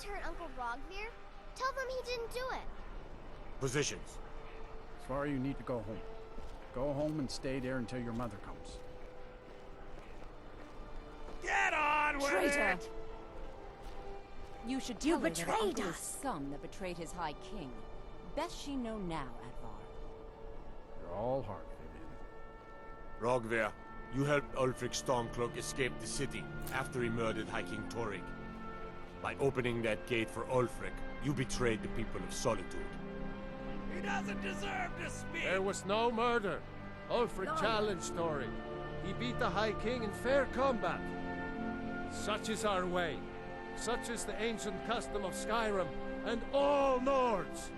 Barons hurt Uncle Rogvir, tell them he didn't do it. Positions. Svar, you need to go home. Go home and stay there until your mother comes. Get on with Traitor! it! You should tell her that betrayed Uncle is us. son that betrayed his High King. Best she know now, Advar. You're all heart, Vivian. Rogvir, you helped Ulfric Stormcloak escape the city after he murdered High King Torrig. By opening that gate for Ulfric, you betrayed the people of Solitude. He doesn't deserve to speak! There was no murder. Ulfric challenged Torrig. He beat the High King in fair combat. Such is our way. Such is the ancient custom of Skyrim and all Nords.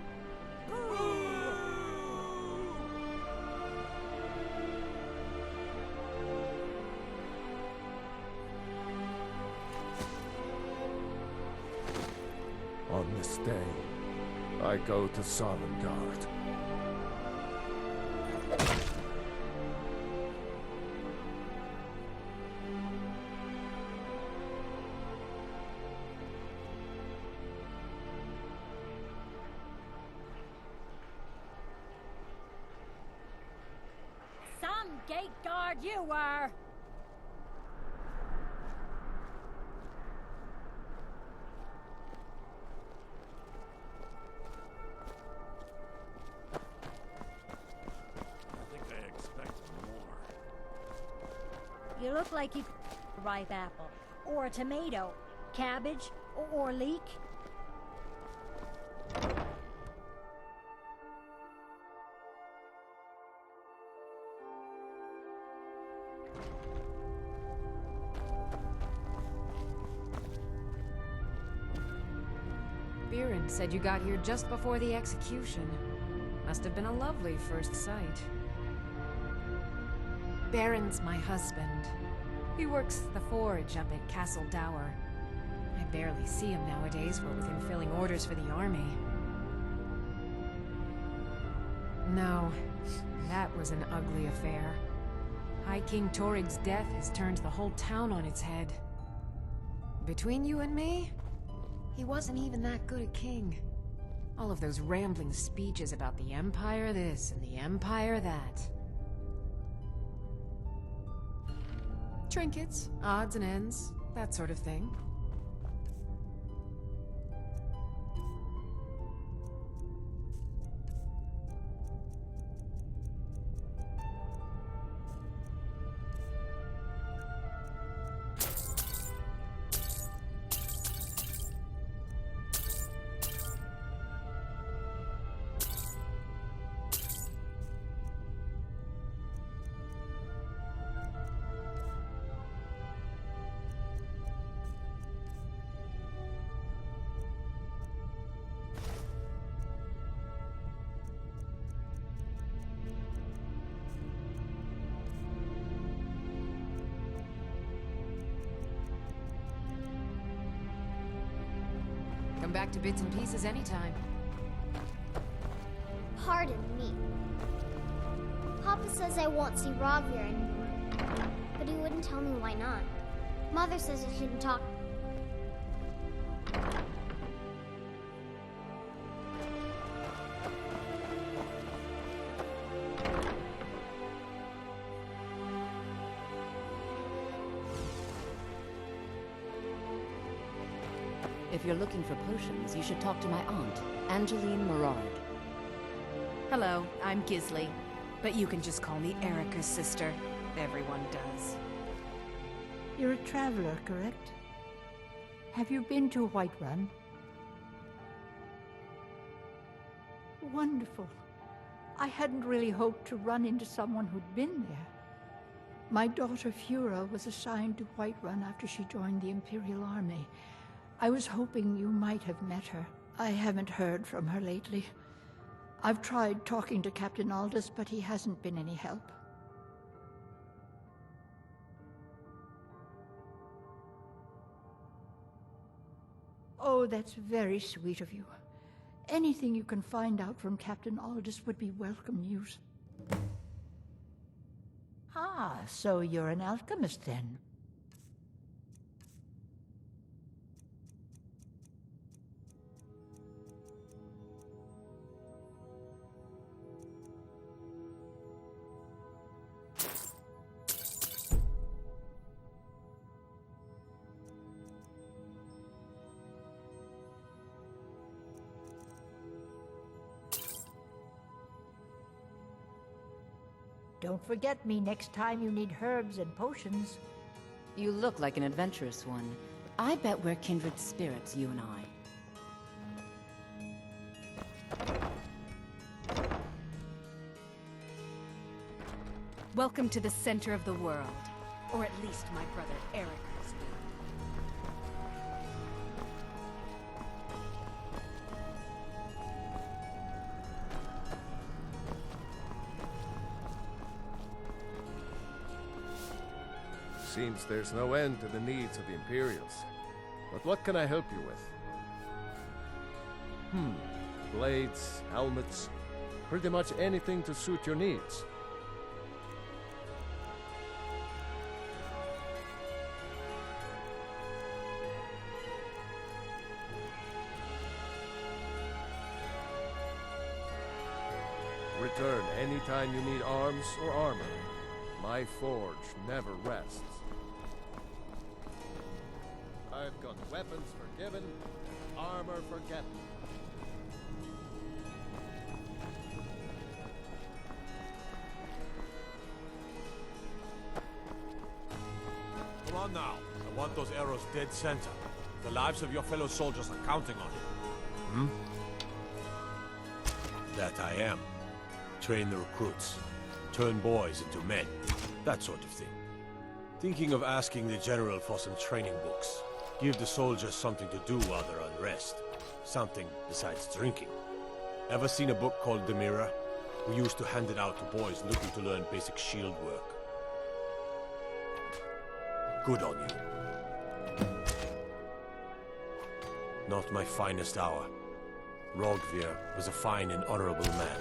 On this day, I go to Sovngarde. Some gate guard you were! I think I expected more. You look like you a ripe apple, or a tomato, cabbage, or leek. Biren said you got here just before the execution. Must have been a lovely first sight. Baron's my husband. He works the forge up at Castle Dower. I barely see him nowadays, what with him filling orders for the army. No, that was an ugly affair. High King Torrig's death has turned the whole town on its head. Between you and me, he wasn't even that good a king. All of those rambling speeches about the Empire this and the Empire that. Trinkets, odds and ends, that sort of thing. Come back to bits and pieces anytime. Pardon me. Papa says I won't see Rogvir anymore, but he wouldn't tell me why not. Mother says I shouldn't talk. If you're looking for potions, you should talk to my aunt, Angeline Morard. Hello, I'm Gisli, but you can just call me Erica's sister. Everyone does. You're a traveler, correct? Have you been to Whiterun? Wonderful. I hadn't really hoped to run into someone who'd been there. My daughter Fura was assigned to Whiterun after she joined the Imperial Army. I was hoping you might have met her. I haven't heard from her lately. I've tried talking to Captain Aldous, but he hasn't been any help. Oh, that's very sweet of you. Anything you can find out from Captain Aldous would be welcome news. Ah, so you're an alchemist. alchemist, then. Don't forget me next time you need herbs and potions. You look like an adventurous one. I bet we're kindred spirits, you and I. Welcome to the center of the world. Or at least my brother Eric has been. Seems there's no end to the needs of the Imperials. But what can I help you with? Blades, helmets, pretty much anything to suit your needs. Return anytime you need arms or armor. My forge never rests. I've got weapons forgiven, armor forgotten. Come on now. I want those arrows dead center. The lives of your fellow soldiers are counting on it. That I am. Train the recruits. Turn boys into men. That sort of thing. Thinking of asking the general for some training books. Give the soldiers something to do while they're on rest. Something besides drinking. Ever seen a book called The Mirror? We used to hand it out to boys looking to learn basic shield work. Good on you. Not my finest hour. Rogvir was a fine and honorable man.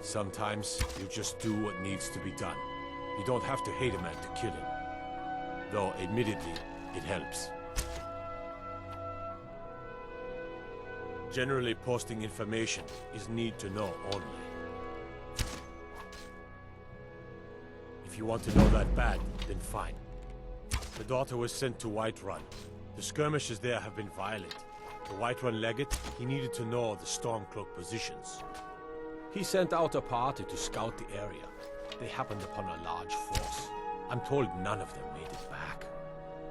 Sometimes you just do what needs to be done. You don't have to hate a man to kill him. Though, admittedly, it helps. Generally, posting information is need to know only. If you want to know that bad, then fine. The daughter was sent to Whiterun. The skirmishes there have been violent. The Whiterun legate, he needed to know the Stormcloak positions. He sent out a party to scout the area. They happened upon a large force. I'm told none of them made it back.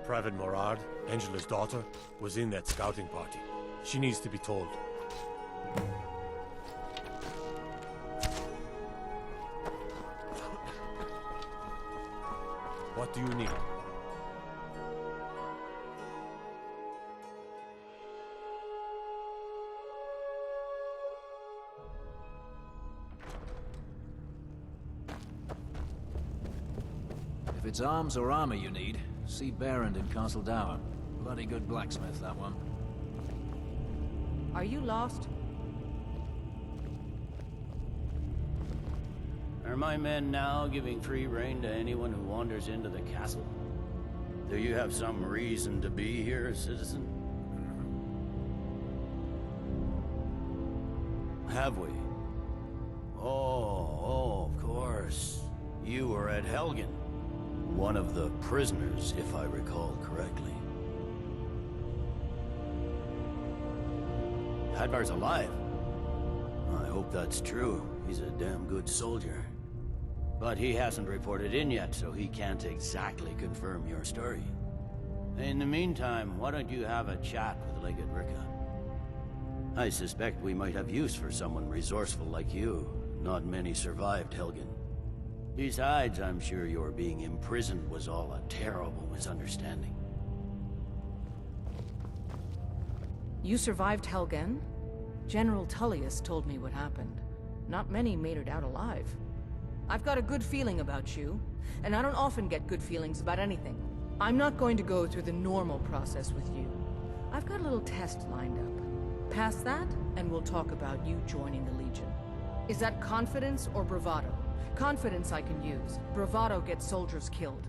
Private Morard, Angela's daughter, was in that scouting party. She needs to be told. What do you need? If it's arms or armor you need, see Berend in Castle Dower. Bloody good blacksmith, that one. Are you lost? Are my men now giving free rein to anyone who wanders into the castle? Do you have some reason to be here, citizen? Have we? Oh, of course. You were at Helgen. One of the prisoners, if I recall correctly. Hadvar's alive. I hope that's true. He's a damn good soldier. But he hasn't reported in yet, so he can't exactly confirm your story. In the meantime, why don't you have a chat with Legate Ricca? I suspect we might have use for someone resourceful like you. Not many survived Helgen. Besides, I'm sure your being imprisoned was all a terrible misunderstanding. You survived Helgen? General Tullius told me what happened. Not many made it out alive. I've got a good feeling about you, and I don't often get good feelings about anything. I'm not going to go through the normal process with you. I've got a little test lined up. Pass that, and we'll talk about you joining the Legion. Is that confidence or bravado? Confidence I can use. Bravado gets soldiers killed.